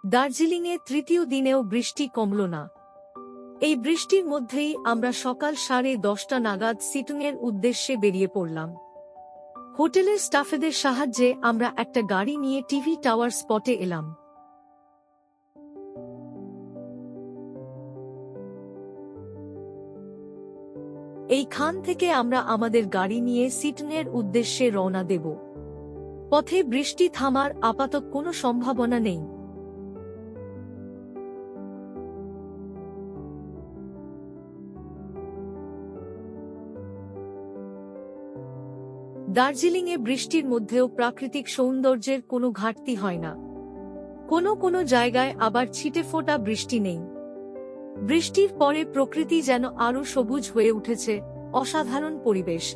দার্জিলিংয়ে তৃতীয় দিনেও বৃষ্টি কমল না। এই বৃষ্টির মধ্যেই আমরা সকাল 10:30 নাগাদ সিটংয়ের উদ্দেশ্যে বেরিয়ে পড়লাম। হোটেলের স্টাফেদের সাহায্যে আমরা একটা গাড়ি নিয়ে টিভি টাওয়ার স্পটে এলাম। এইখান থেকে আমরা আমাদের গাড়ি নিয়ে সিটংয়ের উদ্দেশ্যে রওনা দেব। পথে বৃষ্টি থামার আপাতত কোনো সম্ভাবনা নেই। দার্জিলিংয়ে বৃষ্টির মধ্যেও প্রাকৃতিক সৌন্দর্যের কোনো ঘাটতি হয় না। কোনো কোনো জায়গায় আবার ছিটেফোঁটা বৃষ্টি নেই। বৃষ্টির পরে প্রকৃতি যেন আরও সবুজ হয়ে উঠেছে, অসাধারণ পরিবেশ।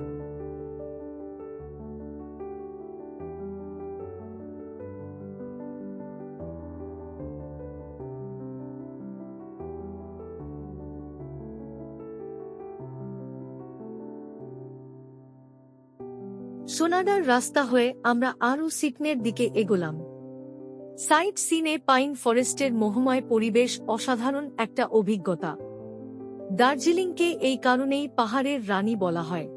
সোনাডার রাস্তা হয়ে আমরা আরও সিটংয়ের দিকে এগোলাম। সাইট সিনে পাইন ফরেস্টের মোহময় পরিবেশ অসাধারণ একটা অভিজ্ঞতা। দার্জিলিংকে এই কারণেই পাহাড়ের রানী বলা হয়।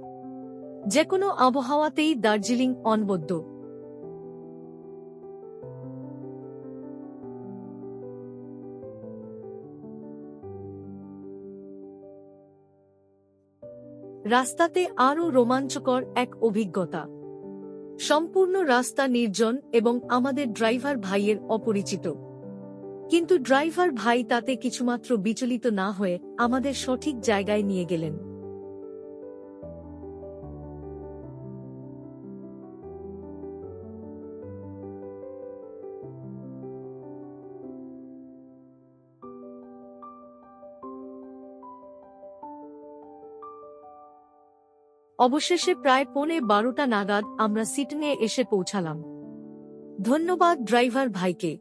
যেকোনো আবহাওয়াতেই দার্জিলিং অনবদ্য। রাস্তাতে আরও রোমাঞ্চকর এক অভিজ্ঞতা। সম্পূর্ণ রাস্তা নির্জন এবং আমাদের ড্রাইভার ভাইয়ের অপরিচিত। কিন্তু ড্রাইভার ভাই তাতে কিছুমাত্র বিচলিত না হয়ে আমাদের সঠিক জায়গায় নিয়ে গেলেন। অবশেষে প্রায় 12:15 নাগাদ আমরা সিটংয়ে এসে পৌঁছালাম। ধন্যবাদ ড্রাইভার ভাইকে।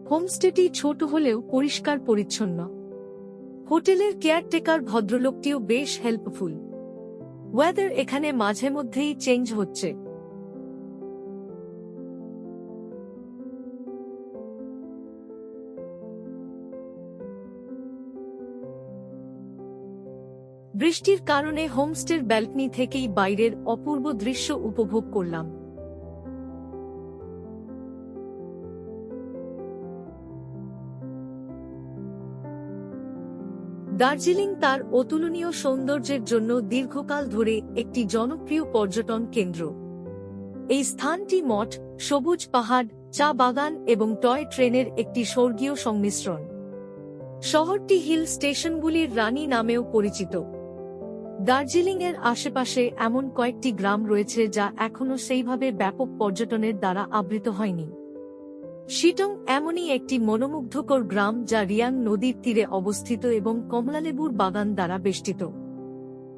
হোমস্টেটি ছোট হলেও পরিষ্কার পরিচ্ছন্ন। হোটেলের কেয়ারটেকার ভদ্রলোকটিও বেশ হেল্পফুল। ওয়েদার এখানে মাঝে মধ্যেই চেঞ্জ হচ্ছে। বৃষ্টির কারণে হোমস্টের ব্যালকনি থেকেই বাইরের অপূর্ব দৃশ্য উপভোগ করলাম। দার্জিলিং তার অতুলনীয় সৌন্দর্যের জন্য দীর্ঘকাল ধরে একটি জনপ্রিয় পর্যটন কেন্দ্র। এই স্থানটি মঠ, সবুজ পাহাড়, চা বাগান এবং টয় ট্রেনের একটি স্বর্গীয় সংমিশ্রণ। শহরটি হিল স্টেশনগুলির রানী নামেও পরিচিত। দার্জিলিংয়ের আশেপাশে এমন কয়েকটি গ্রাম রয়েছে যা এখনও সেইভাবে ব্যাপক পর্যটনের দ্বারা আবৃত হয়নি। শিটং এমনই একটি মনোমুগ্ধকর গ্রাম যা রিয়াং নদীর তীরে অবস্থিত এবং কমলালেবুর বাগান দ্বারা বেষ্টিত।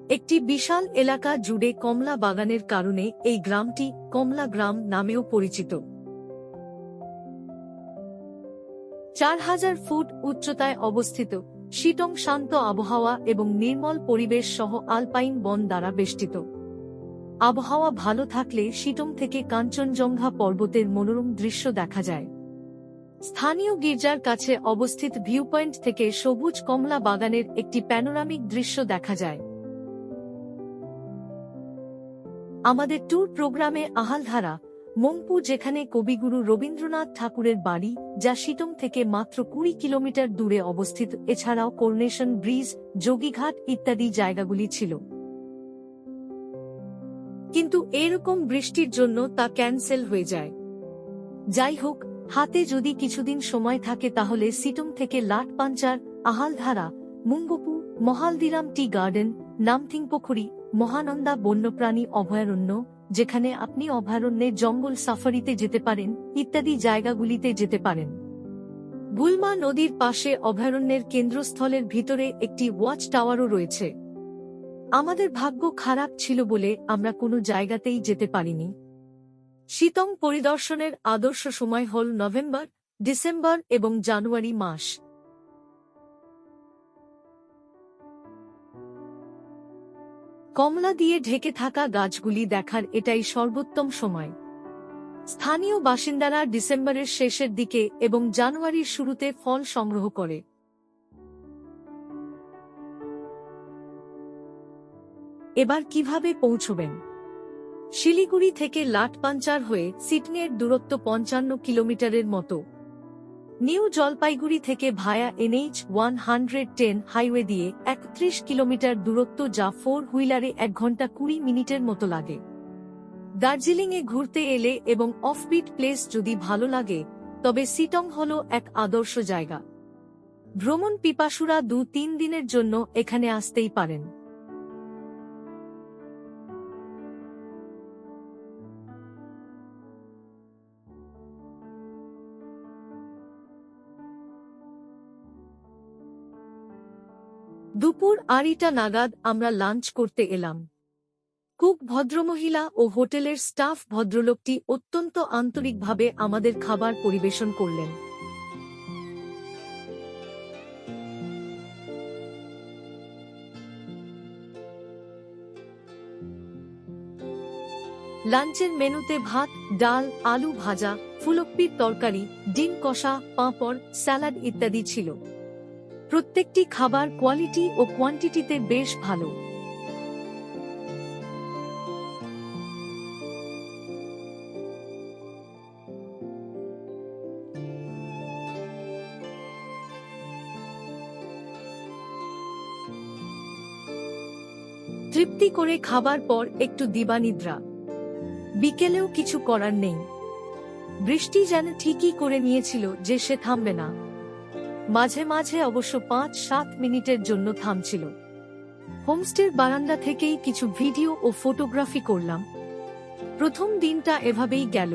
একটি বিশাল এলাকা জুড়ে কমলা বাগানের কারণে এই গ্রামটি কমলা গ্রাম নামেও পরিচিত। 4000 ফুট উচ্চতায় অবস্থিত শিটং শান্ত আবহাওয়া এবং নির্মল পরিবেশ সহ আলপাইন বন দ্বারা বেষ্টিত। আবহাওয়া ভালো থাকলে শিটং থেকে কাঞ্চনজঙ্ঘা পর্বতের মনোরম দৃশ্য দেখা যায়। স্থানীয় গির্জার কাছে অবস্থিত ভিউ পয়েন্ট থেকে সবুজ কমলা বাগানের একটি প্যানোরামিক দৃশ্য দেখা যায়। আমাদের ট্যুর প্রোগ্রামে আহালধারা, মংপু যেখানে কবিগুরু রবীন্দ্রনাথ ঠাকুরের বাড়ি, যা শিটং থেকে মাত্র 20 কিলোমিটার দূরে অবস্থিত, এছাড়াও করোনেশন ব্রিজ, যোগীঘাট ইত্যাদি জায়গাগুলি ছিল। কিন্তু এরকম বৃষ্টির জন্য তা ক্যান্সেল হয়ে যায়। যাই হোক, হাতে যদি কিছুদিন সময় থাকে তাহলে সিটং থেকে লাটপাঞ্চার, আহালধারা, মুঙ্গপু, মহালদিরাম টি গার্ডেন, নামথিংপোখরি, মহানন্দা বন্যপ্রাণী অভয়ারণ্য, যেখানে আপনি অভয়ারণ্যে জঙ্গল সাফারিতে যেতে পারেন, ইত্যাদি জায়গাগুলিতে যেতে পারেন। গুলমা নদীর পাশে অভয়ারণ্যের কেন্দ্রস্থলের ভিতরে একটি ওয়াচ টাওয়ারও রয়েছে। আমাদের ভাগ্য খারাপ ছিল বলে আমরা কোনো জায়গাতেই যেতে পারিনি। শিতং পরিদর্শনের আদর্শ সময় হল নভেম্বর, ডিসেম্বর এবং জানুয়ারি মাস। কমলা দিয়ে ঢেকে থাকা গাছগুলি দেখার এটাই সর্বোত্তম সময়। স্থানীয় বাসিন্দারা ডিসেম্বরের শেষের দিকে এবং জানুয়ারির শুরুতে ফল সংগ্রহ করে। এবার কিভাবে পৌঁছবেন? শিলিগুড়ি থেকে লাটপাঞ্চার হয়ে সিডনির দূরত্ব 55 কিলোমিটারের মতো। নিউ জলপাইগুড়ি থেকে ভায়া NH 110 হাইওয়ে দিয়ে 31 কিলোমিটার দূরত্ব, যা 4 হুইলারে 1 ঘন্টা 20 মিনিটের মতো লাগে। দার্জিলিংয়ে ঘুরতে এলে এবং অফবিট প্লেস যদি ভালো লাগে, তবে শিটং হল এক আদর্শ জায়গা। ভ্রমণ পিপাসুরা 2-3 দিনের জন্য এখানে আসতেই পারেন। দুপুর 2টা নাগাদ আমরা লাঞ্চ করতে এলাম। কুক ভদ্রমহিলা ও হোটেলের স্টাফ ভদ্রলোকটি অত্যন্ত আন্তরিকভাবে আমাদের খাবার পরিবেশন করলেন। লাঞ্চের মেনুতে ভাত, ডাল, আলু ভাজা, ফুলকপির তরকারি, ডিম কষা, পাঁপড়, স্যালাড ইত্যাদি ছিল। প্রত্যেকটি খাবার কোয়ালিটি ও কোয়ান্টিটিতে বেশ ভালো। তৃপ্তি করে খাবার পর একটু দিবানিদ্রা। বিকেলেও কিছু করার নেই। বৃষ্টি যেন ঠিকই করে নিয়েছিল যে সে থামবে না। মাঝে মাঝে অবশ্য 5-7 মিনিটের জন্য থামছিল। হোমস্টের বারান্দা থেকেই কিছু ভিডিও ও ফটোগ্রাফি করলাম। প্রথম দিনটা এভাবেই গেল।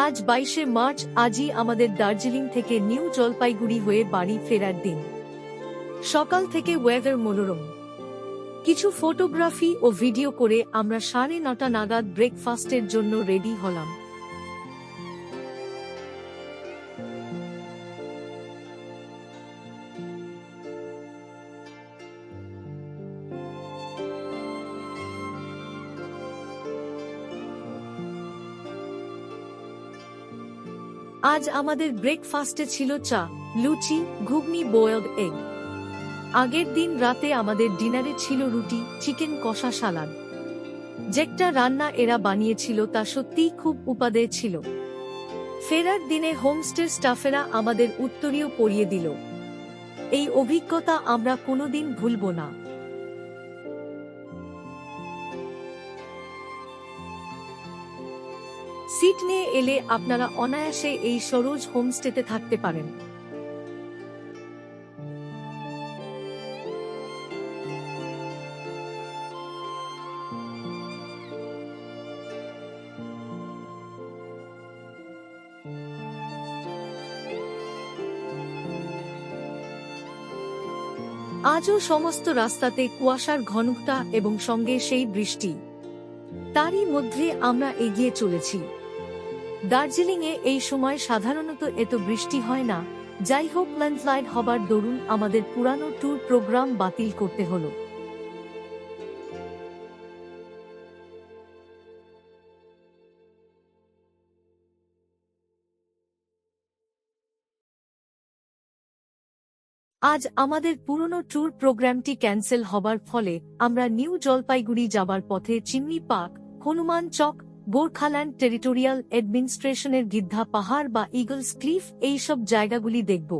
আজ 22শে মার্চ। আজই আমাদের দার্জিলিং থেকে নিউ জলপাইগুড়ি হয়ে বাড়ি ফেরার দিন। সকাল থেকে ওয়েদার মনোরম। কিছু ফটোগ্রাফি ও ভিডিও করে আমরা 9:30 নাগাদ ব্রেকফাস্টের জন্য রেডি হলাম। আজ আমাদের ব্রেকফাস্টে ছিল চা, লুচি, ঘুগনি, বয়েলড এগ। আগের দিন রাতে আমাদের ডিনারে ছিল রুটি, চিকেন কষা, সালাদ। যেটা রান্না এরা বানিয়েছিল তা সত্যিই খুব উপাদেয় ছিল। ফেরার দিনে হোমস্টের স্টাফেরা আমাদের উত্তরীয় পরিয়ে দিল। এই অভিজ্ঞতা আমরা কোনোদিন ভুলব না। সিট নিয়ে এলে আপনারা অনায়াসে এই সরোজ হোমস্টেতে থাকতে পারেন। আজও সমস্ত রাস্তাতে কুয়াশার ঘনঘটা এবং সঙ্গে সেই বৃষ্টি। তারই মধ্যে আমরা এগিয়ে চলেছি। দার্জিলিংয়ে এই সময় সাধারণত এত বৃষ্টি হয় না। যাই হোক, ল্যান্ডস্লাইড হবার দরুন আমাদের পুরানো ট্যুর প্রোগ্রাম বাতিল করতে হলো। আজ আমাদের পুরনো ট্যুর প্রোগ্রামটি ক্যান্সেল হবার ফলে আমরা নিউ জলপাইগুড়ি যাবার পথে চিমনি পার্ক, হনুমান চক, গোর্খাল্যান্ড টেরিটোরিয়াল অ্যাডমিনিস্ট্রেশনের গিদ্ধা পাহাড় বা ইগলস ক্লিফ এইসব জায়গাগুলি দেখব।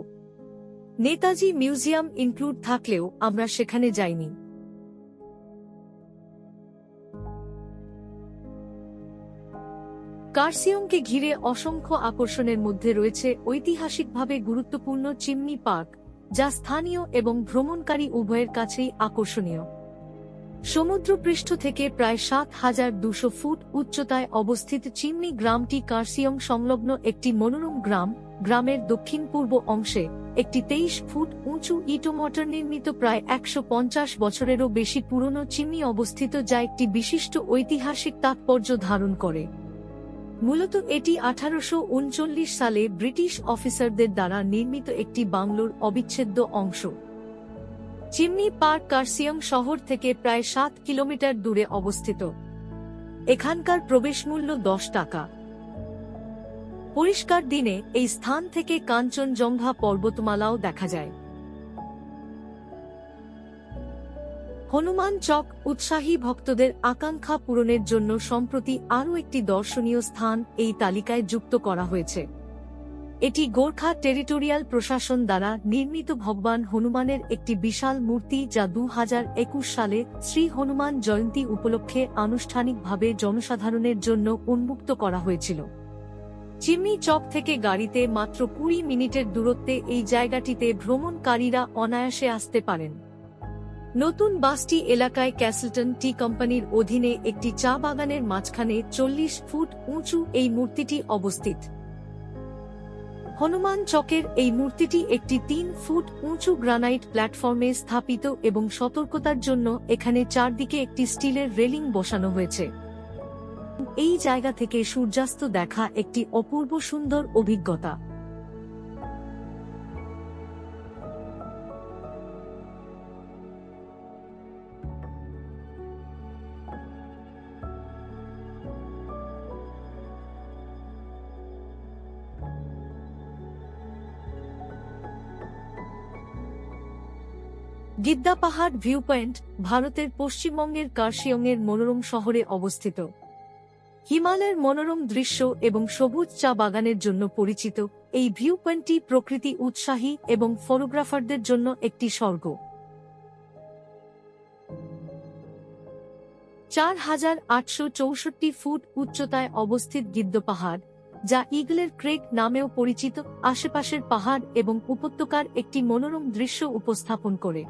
নেতাজি মিউজিয়াম ইনক্লুড থাকলেও আমরা সেখানে যাইনি। কার্সিয়ংকে ঘিরে অসংখ্য আকর্ষণের মধ্যে রয়েছে ঐতিহাসিকভাবে গুরুত্বপূর্ণ চিমনি পার্ক, যা স্থানীয় এবং ভ্রমণকারী উভয়ের কাছেই আকর্ষণীয়। সমুদ্রপৃষ্ঠ থেকে প্রায় ৭,২০০ ফুট উচ্চতায় অবস্থিত চিমনি গ্রামটি কার্সিয়ং সংলগ্ন একটি মনোরম গ্রাম। গ্রামের দক্ষিণ-পূর্ব অংশে একটি ২৩ ফুট উঁচু ইটোমটার নির্মিত প্রায় ১৫০ বছরেরও বেশি পুরনো চিমনি অবস্থিত, যা একটি বিশিষ্ট ঐতিহাসিক তাৎপর্য ধারণ করে। মূলত এটি ১৮৩৯ সালে ব্রিটিশ অফিসারদের দ্বারা নির্মিত একটি বাংলোর অবিচ্ছেদ্য অংশ। চিমনি পার্ক কার্সিয়ং শহর থেকে প্রায় ৭ কিলোমিটার দূরে অবস্থিত। এখানকার প্রবেশমূল্য ১০ টাকা। পরিষ্কার দিনে এই স্থান থেকে কাঞ্চনজঙ্ঘা পর্বতমালাও দেখা যায়। হনুমান চক উৎসাহী ভক্তদের আকাঙ্ক্ষা পূরণের জন্য সম্প্রতি আরও একটি দর্শনীয় স্থান এই তালিকায় যুক্ত করা হয়েছে। এটি গোর্খা টেরিটোরিয়াল প্রশাসন দ্বারা নির্মিত ভগবান হনুমানের একটি বিশাল মূর্তি, যা ২০২১ সালে শ্রী হনুমান জয়ন্তী উপলক্ষে আনুষ্ঠানিকভাবে জনসাধারণের জন্য উন্মুক্ত করা হয়েছিল। চিমনি চক থেকে গাড়িতে মাত্র ২০ মিনিটের দূরত্বে এই জায়গাটিতে ভ্রমণকারীরা অনায়াসে আসতে পারেন। নতুন বাসটি এলাকায় ক্যাসলটন টি কোম্পানির অধীনে একটি চা বাগানের মাঝখানে ৪০ ফুট উঁচু এই মূর্তিটি অবস্থিত। হনুমান চকের এই মূর্তিটি একটি ৩ ফুট উঁচু গ্রানাইট প্ল্যাটফর্মে স্থাপিত এবং সতর্কতার জন্য এখানে চারদিকে একটি স্টিলের রেলিং বসানো হয়েছে। এই জায়গা থেকে সূর্যাস্ত দেখা একটি অপূর্ব সুন্দর অভিজ্ঞতা। গিদ্দা পাহাড় ভিউ পয়েন্ট ভারতের পশ্চিমবঙ্গের কার্শিয়ংয়ের মনোরম শহরে অবস্থিত। হিমালয়ের মনোরম দৃশ্য এবং সবুজ চা বাগানের জন্য পরিচিত এই ভিউ পয়েন্টটি প্রকৃতি উৎসাহী এবং ফটোগ্রাফারদের জন্য একটি স্বর্গ। ৪,৮৬৪ ফুট উচ্চতায় অবস্থিত গিদ্দ পাহাড়, যা ইগলের ক্রেক নামেও পরিচিত, আশেপাশের পাহাড় এবং উপত্যকার একটি মনোরম দৃশ্য উপস্থাপন করে।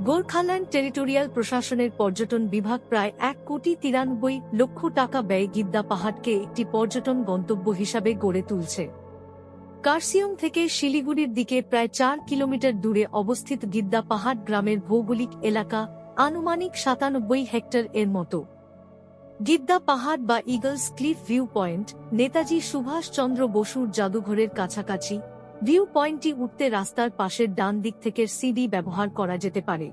গোর্খাল্যান্ড টেরিটোরিয়াল প্রশাসনের পর্যটন বিভাগ প্রায় ১,৯৩,০০,০০০ টাকা ব্যয়ে গিদ্দা পাহাড়কে একটি পর্যটন গন্তব্য হিসাবে গড়ে তুলছে। কার্সিয়ং থেকে শিলিগুড়ির দিকে প্রায় ৪ কিলোমিটার দূরে অবস্থিত গিদ্দা পাহাড় গ্রামের ভৌগোলিক এলাকা আনুমানিক ৯৭ হেক্টর এর মতো। গিদ্দা পাহাড় বা Eagles Cliff view point Netaji Subhas Chandra বসুর জাদুঘরের কাছাকাছি। ভিউ পয়েন্টটি উঠতে রাস্তার পাশের ডান দিক থেকে সিঁড়ি ব্যবহার করা যেতে পারে।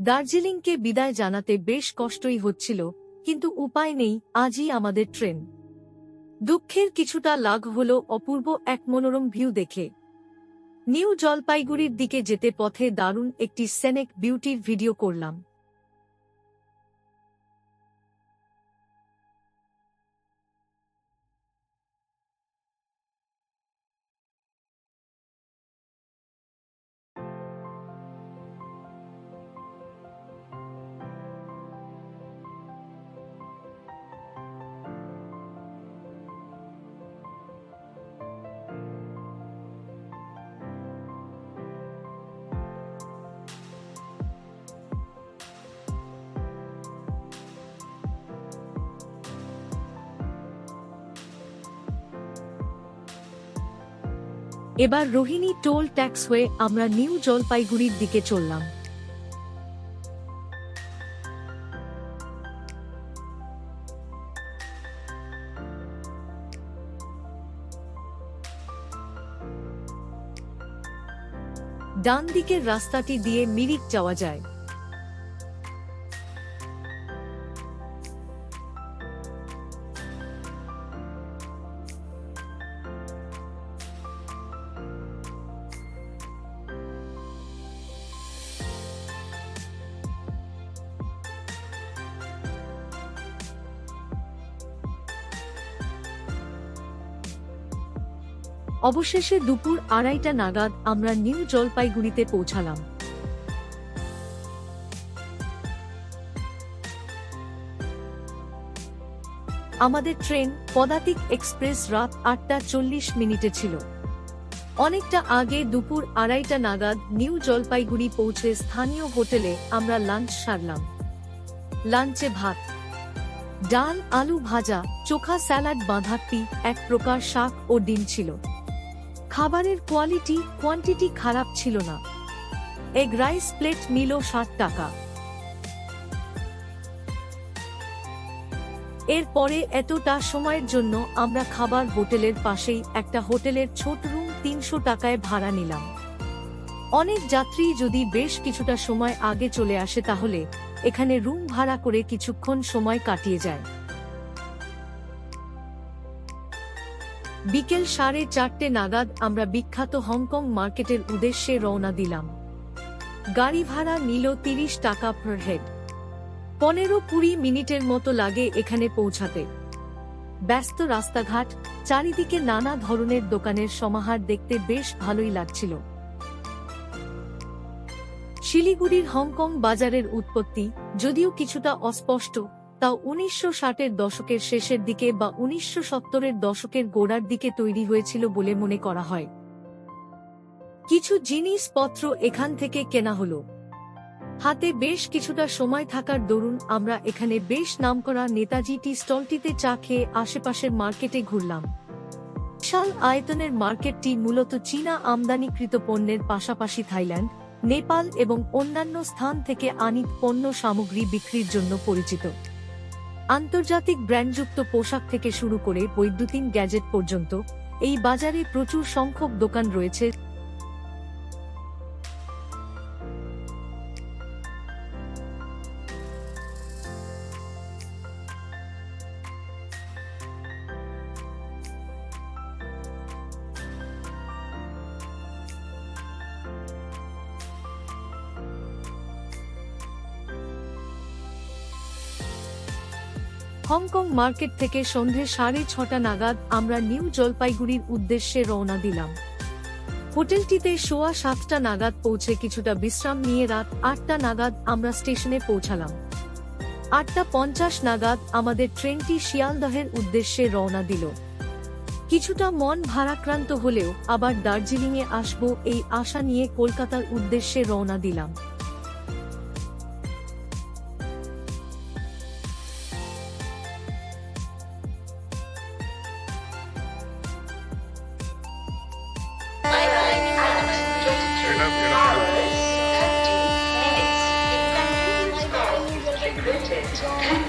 দার্জিলিংকে বিদায় জানাতে বেশ কষ্টই হচ্ছিল, কিন্তু উপায় নেই, আজই আমাদের ট্রেন। দুঃখের কিছুটা লাঘব হল অপূর্ব এক মনোরম ভিউ দেখে। নিউ জলপাইগুড়ির দিকে যেতে পথে দারুণ একটি সেনেক বিউটির ভিডিও করলাম। এবার রোহিণী টোল ট্যাক্স হয়ে আমরা নিউ জলপাইগুড়ির দিকে চললাম। ডান দিকের রাস্তাটি দিয়ে মিরিক যাওয়া যায়। অবশেষে দুপুর ২:৩০ নাগাদ আমরা নিউ জলপাইগুড়িতে পৌঁছালাম। আমাদের ট্রেন পদাতিক এক্সপ্রেস রাত 8:40 ছিল। অনেকটা আগে দুপুর 2:30 নাগাদ নিউ জলপাইগুড়ি পৌঁছে স্থানীয় হোটেলে আমরা লাঞ্চ সারলাম। লাঞ্চে ভাত, ডাল, আলু ভাজা, চোখা, স্যালাড, বাঁধাকপি, এক প্রকার শাক ও ডিম ছিল। খাবারের কোয়ান্টিটি খারাপ ছিল না। এগ রাইস প্লেট নিল 60 টাকা। এরপরে এতটা সময়ের জন্য আমরা খাবার হোটেলের পাশেই একটা হোটেলের ছোট রুম 300 টাকায় ভাড়া নিলাম। অনেক যাত্রী যদি বেশ কিছুটা সময় আগে চলে আসে তাহলে এখানে রুম ভাড়া করে কিছুক্ষণ সময় কাটিয়ে যায়। বিকেল 4:30 নাগাদ আমরা বিখ্যাত হংকং মার্কেটের উদ্দেশ্যে রওনা দিলাম। গাড়ি ভাড়া নিল 30 টাকা পার হেড। 15-20 মিনিটের মতো লাগে এখানে পৌঁছাতে। ব্যস্ত রাস্তাঘাট, চারিদিকে নানা ধরনের দোকানের সমাহার দেখতে বেশ ভালোই লাগছিল। শিলিগুড়ির হংকং বাজারের উৎপত্তি যদিও কিছুটা অস্পষ্ট, তাও 1960-এর দশকের শেষের দিকে বা 1970-এর দশকের গোড়ার দিকে তৈরি হয়েছিল বলে মনে করা হয়। কিছু জিনিসপত্র এখান থেকে কেনা হলো। হাতে বেশ কিছুটা সময় থাকার দরুন আমরা এখানে বেশ নামকরা নেতাজি টি স্টলটিতে চা খেয়ে আশেপাশের মার্কেটে ঘুরলাম। বিশাল আয়তনের মার্কেটটি মূলত চীনা আমদানিকৃত পণ্যের পাশাপাশি থাইল্যান্ড, নেপাল এবং অন্যান্য স্থান থেকে আনিত পণ্য সামগ্রী বিক্রির জন্য পরিচিত। আন্তর্জাতিক ব্র্যান্ডযুক্ত পোশাক থেকে শুরু করে বৈদ্যুতিন গ্যাজেট পর্যন্ত এই বাজারে প্রচুর সংখ্যক দোকান রয়েছে। হংকং মার্কেট থেকে সন্ধে 6:30 নাগাদ আমরা নিউ জলপাইগুড়ির উদ্দেশ্যে রওনা দিলাম। হোটেলটিতে 7:15 নাগাদ পৌঁছে কিছুটা বিশ্রাম নিয়ে রাত 8টা নাগাদ আমরা স্টেশনে পৌঁছালাম। 8:50 নাগাদ আমাদের ট্রেনটি শিয়ালদহের উদ্দেশ্যে রওনা দিল। কিছুটা মন ভারাক্রান্ত হলেও আবার দার্জিলিংয়ে আসব এই আশা নিয়ে কলকাতার উদ্দেশ্যে রওনা দিলাম।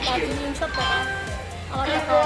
দার্জিলিং সব টাকা আমার টাকা